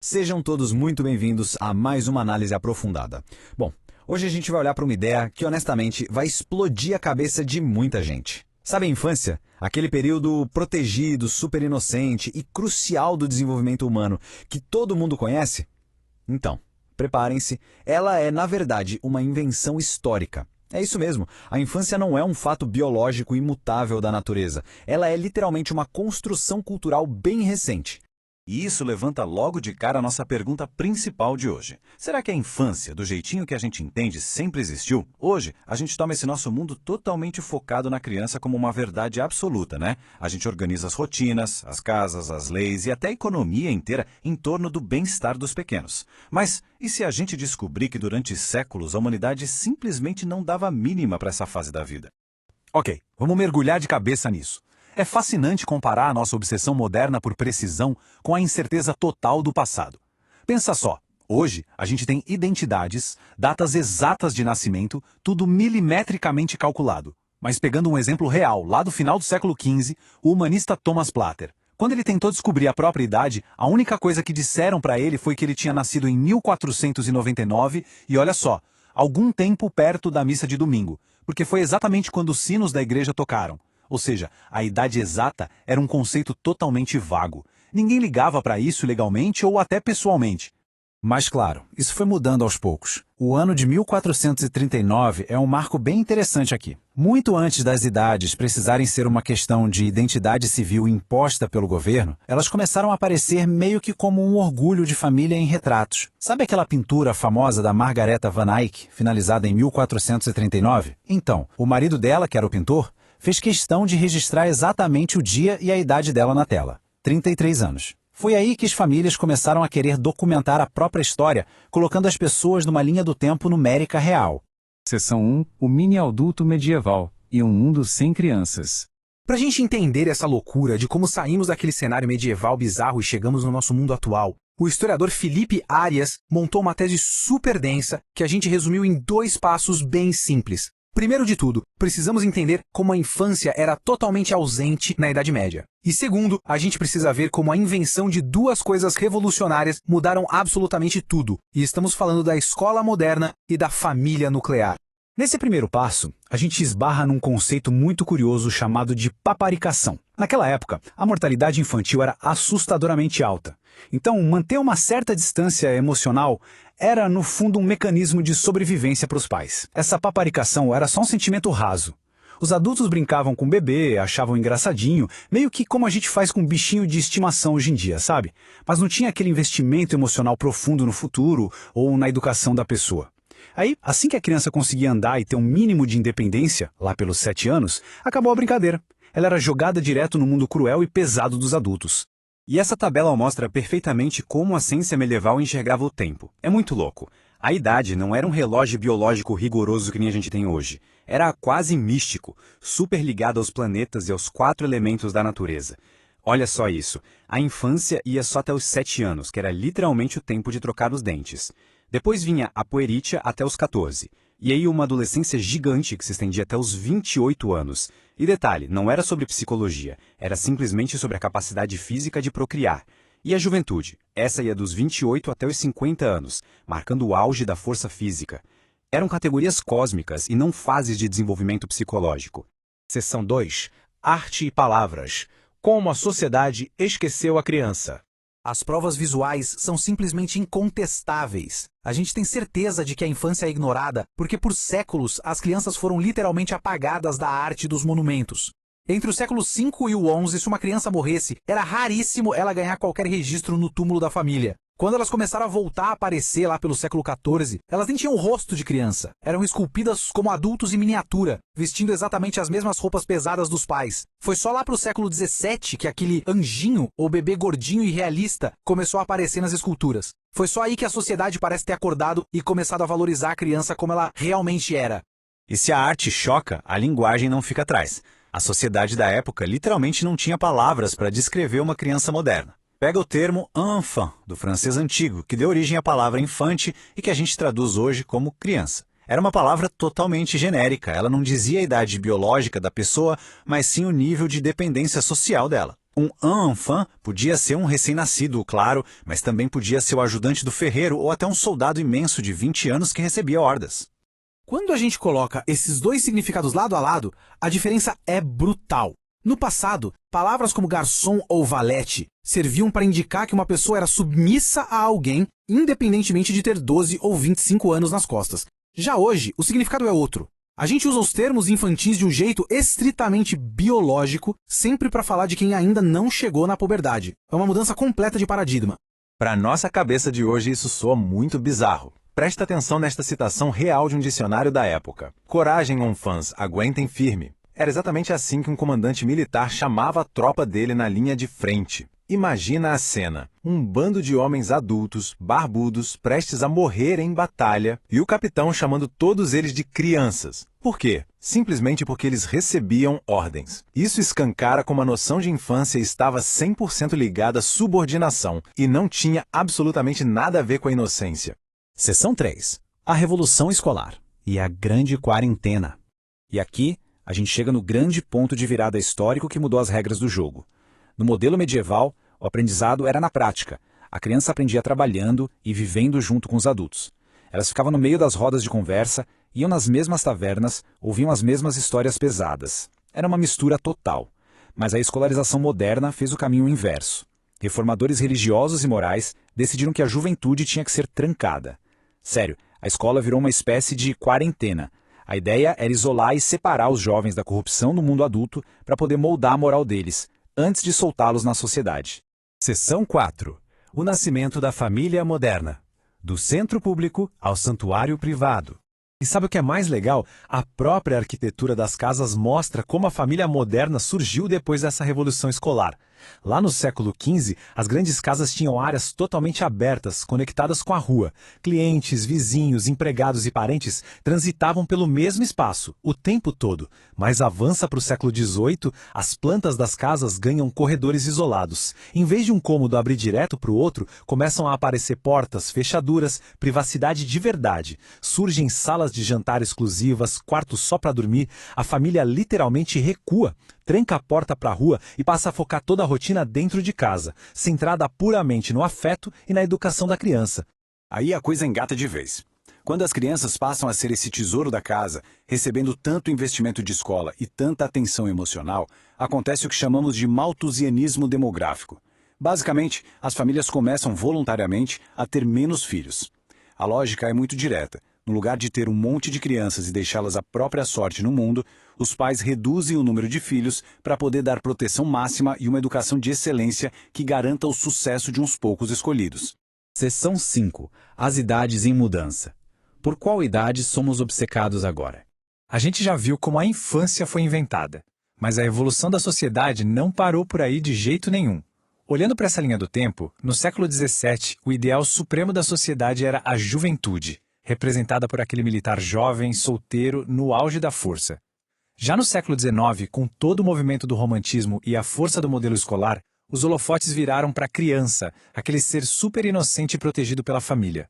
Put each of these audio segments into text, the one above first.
Sejam todos muito bem-vindos a mais uma análise aprofundada. Bom, hoje a gente vai olhar para uma ideia que honestamente vai explodir a cabeça de muita gente. Sabe a infância? Aquele período protegido, super inocente e crucial do desenvolvimento humano que todo mundo conhece? Então, preparem-se, ela é na verdade uma invenção histórica. É isso mesmo, a infância não é um fato biológico imutável da natureza. Ela é literalmente uma construção cultural bem recente. E isso levanta logo de cara a nossa pergunta principal de hoje. Será que a infância, do jeitinho que a gente entende, sempre existiu? Hoje, a gente toma esse nosso mundo totalmente focado na criança como uma verdade absoluta, né? A gente organiza as rotinas, as casas, as leis e até a economia inteira em torno do bem-estar dos pequenos. Mas e se a gente descobrir que durante séculos a humanidade simplesmente não dava a mínima para essa fase da vida? Ok, vamos mergulhar de cabeça nisso. É fascinante comparar a nossa obsessão moderna por precisão com a incerteza total do passado. Pensa só, hoje a gente tem identidades, datas exatas de nascimento, tudo milimetricamente calculado. Mas pegando um exemplo real, lá do final do século XV, o humanista Thomas Plater. Quando ele tentou descobrir a própria idade, a única coisa que disseram para ele foi que ele tinha nascido em 1499 e olha só, algum tempo perto da missa de domingo, porque foi exatamente quando os sinos da igreja tocaram. Ou seja, a idade exata era um conceito totalmente vago. Ninguém ligava para isso legalmente ou até pessoalmente. Mas claro, isso foi mudando aos poucos. O ano de 1439 é um marco bem interessante aqui. Muito antes das idades precisarem ser uma questão de identidade civil imposta pelo governo, elas começaram a aparecer meio que como um orgulho de família em retratos. Sabe aquela pintura famosa da Margaretha van Eyck, finalizada em 1439? Então, o marido dela, que era o pintor, fez questão de registrar exatamente o dia e a idade dela na tela. 33 anos. Foi aí que as famílias começaram a querer documentar a própria história, colocando as pessoas numa linha do tempo numérica real. Seção 1, o mini-adulto medieval e um mundo sem crianças. Para a gente entender essa loucura de como saímos daquele cenário medieval bizarro e chegamos no nosso mundo atual, o historiador Felipe Arias montou uma tese super densa que a gente resumiu em 2 passos bem simples. Primeiro de tudo, precisamos entender como a infância era totalmente ausente na Idade Média. E segundo, a gente precisa ver como a invenção de 2 coisas revolucionárias mudaram absolutamente tudo. E estamos falando da escola moderna e da família nuclear. Nesse primeiro passo, a gente esbarra num conceito muito curioso chamado de paparicação. Naquela época, a mortalidade infantil era assustadoramente alta. Então, manter uma certa distância emocional era, no fundo, um mecanismo de sobrevivência para os pais. Essa paparicação era só um sentimento raso. Os adultos brincavam com o bebê, achavam engraçadinho, meio que como a gente faz com um bichinho de estimação hoje em dia, sabe? Mas não tinha aquele investimento emocional profundo no futuro ou na educação da pessoa. Aí, assim que a criança conseguia andar e ter um mínimo de independência, lá pelos 7 anos, acabou a brincadeira. Ela era jogada direto no mundo cruel e pesado dos adultos. E essa tabela mostra perfeitamente como a ciência medieval enxergava o tempo. É muito louco. A idade não era um relógio biológico rigoroso que nem a gente tem hoje. Era quase místico, super ligado aos planetas e aos 4 elementos da natureza. Olha só isso. A infância ia só até os 7 anos, que era literalmente o tempo de trocar os dentes. Depois vinha a puerítia até os 14. E aí uma adolescência gigante que se estendia até os 28 anos. E detalhe, não era sobre psicologia, era simplesmente sobre a capacidade física de procriar. E a juventude, essa ia dos 28 até os 50 anos, marcando o auge da força física. Eram categorias cósmicas e não fases de desenvolvimento psicológico. Seção 2. Arte e palavras. Como a sociedade esqueceu a criança. As provas visuais são simplesmente incontestáveis. A gente tem certeza de que a infância é ignorada porque por séculos as crianças foram literalmente apagadas da arte dos monumentos. Entre os séculos 5 e o 11, se uma criança morresse, era raríssimo ela ganhar qualquer registro no túmulo da família. Quando elas começaram a voltar a aparecer lá pelo século XIV, elas nem tinham rosto de criança. Eram esculpidas como adultos em miniatura, vestindo exatamente as mesmas roupas pesadas dos pais. Foi só lá pro século XVII que aquele anjinho, ou bebê gordinho e realista, começou a aparecer nas esculturas. Foi só aí que a sociedade parece ter acordado e começado a valorizar a criança como ela realmente era. E se a arte choca, a linguagem não fica atrás. A sociedade da época literalmente não tinha palavras para descrever uma criança moderna. Pega o termo enfant, do francês antigo, que deu origem à palavra infante e que a gente traduz hoje como criança. Era uma palavra totalmente genérica, ela não dizia a idade biológica da pessoa, mas sim o nível de dependência social dela. Um enfant podia ser um recém-nascido, claro, mas também podia ser o ajudante do ferreiro ou até um soldado imenso de 20 anos que recebia ordens. Quando a gente coloca esses dois significados lado a lado, a diferença é brutal. No passado, palavras como garçom ou valete serviam para indicar que uma pessoa era submissa a alguém, independentemente de ter 12 ou 25 anos nas costas. Já hoje, o significado é outro. A gente usa os termos infantis de um jeito estritamente biológico, sempre para falar de quem ainda não chegou na puberdade. É uma mudança completa de paradigma. Para nossa cabeça de hoje, isso soa muito bizarro. Presta atenção nesta citação real de um dicionário da época. Coragem, enfants, aguentem firme. Era exatamente assim que um comandante militar chamava a tropa dele na linha de frente. Imagina a cena. Um bando de homens adultos, barbudos, prestes a morrer em batalha, e o capitão chamando todos eles de crianças. Por quê? Simplesmente porque eles recebiam ordens. Isso escancara como a noção de infância estava 100% ligada à subordinação e não tinha absolutamente nada a ver com a inocência. Seção 3. A Revolução Escolar e a Grande Quarentena. E aqui, a gente chega no grande ponto de virada histórico que mudou as regras do jogo. No modelo medieval, o aprendizado era na prática. A criança aprendia trabalhando e vivendo junto com os adultos. Elas ficavam no meio das rodas de conversa, iam nas mesmas tavernas, ouviam as mesmas histórias pesadas. Era uma mistura total. Mas a escolarização moderna fez o caminho inverso. Reformadores religiosos e morais decidiram que a juventude tinha que ser trancada. Sério, a escola virou uma espécie de quarentena. A ideia era isolar e separar os jovens da corrupção no mundo adulto para poder moldar a moral deles, antes de soltá-los na sociedade. Seção 4. O nascimento da família moderna. Do centro público ao santuário privado. E sabe o que é mais legal? A própria arquitetura das casas mostra como a família moderna surgiu depois dessa revolução escolar. Lá no século XV, as grandes casas tinham áreas totalmente abertas, conectadas com a rua. Clientes, vizinhos, empregados e parentes transitavam pelo mesmo espaço, o tempo todo. Mas avança para o século XVIII, as plantas das casas ganham corredores isolados. Em vez de um cômodo abrir direto para o outro, começam a aparecer portas, fechaduras, privacidade de verdade. Surgem salas de jantar exclusivas, quartos só para dormir. A família literalmente recua. Tranca a porta para a rua e passa a focar toda a rotina dentro de casa, centrada puramente no afeto e na educação da criança. Aí a coisa engata de vez. Quando as crianças passam a ser esse tesouro da casa, recebendo tanto investimento de escola e tanta atenção emocional, acontece o que chamamos de malthusianismo demográfico. Basicamente, as famílias começam voluntariamente a ter menos filhos. A lógica é muito direta. No lugar de ter um monte de crianças e deixá-las à própria sorte no mundo, os pais reduzem o número de filhos para poder dar proteção máxima e uma educação de excelência que garanta o sucesso de uns poucos escolhidos. Seção 5. As idades em mudança. Por qual idade somos obcecados agora? A gente já viu como a infância foi inventada, mas a evolução da sociedade não parou por aí de jeito nenhum. Olhando para essa linha do tempo, no século XVII, o ideal supremo da sociedade era a juventude, representada por aquele militar jovem, solteiro, no auge da força. Já no século XIX, com todo o movimento do romantismo e a força do modelo escolar, os holofotes viraram para a criança, aquele ser super inocente e protegido pela família.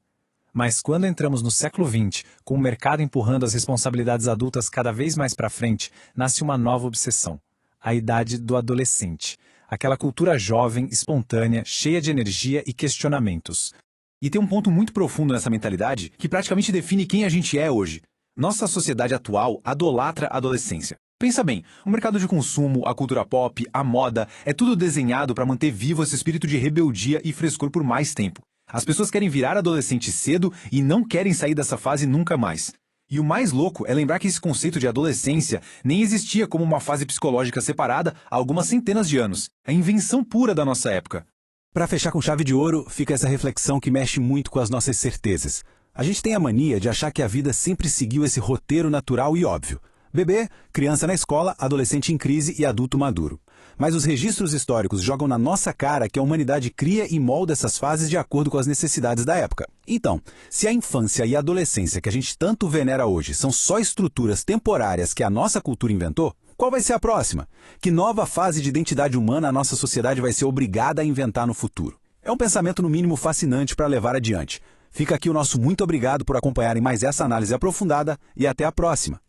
Mas quando entramos no século XX, com o mercado empurrando as responsabilidades adultas cada vez mais para frente, nasce uma nova obsessão: a idade do adolescente. Aquela cultura jovem, espontânea, cheia de energia e questionamentos. E tem um ponto muito profundo nessa mentalidade que praticamente define quem a gente é hoje. Nossa sociedade atual idolatra a adolescência. Pensa bem, o mercado de consumo, a cultura pop, a moda, é tudo desenhado para manter vivo esse espírito de rebeldia e frescor por mais tempo. As pessoas querem virar adolescente cedo e não querem sair dessa fase nunca mais. E o mais louco é lembrar que esse conceito de adolescência nem existia como uma fase psicológica separada há algumas centenas de anos. É invenção pura da nossa época. Para fechar com chave de ouro, fica essa reflexão que mexe muito com as nossas certezas. A gente tem a mania de achar que a vida sempre seguiu esse roteiro natural e óbvio. Bebê, criança na escola, adolescente em crise e adulto maduro. Mas os registros históricos jogam na nossa cara que a humanidade cria e molda essas fases de acordo com as necessidades da época. Então, se a infância e a adolescência que a gente tanto venera hoje são só estruturas temporárias que a nossa cultura inventou, qual vai ser a próxima? Que nova fase de identidade humana a nossa sociedade vai ser obrigada a inventar no futuro? É um pensamento no mínimo fascinante para levar adiante. Fica aqui o nosso muito obrigado por acompanharem mais essa análise aprofundada e até a próxima.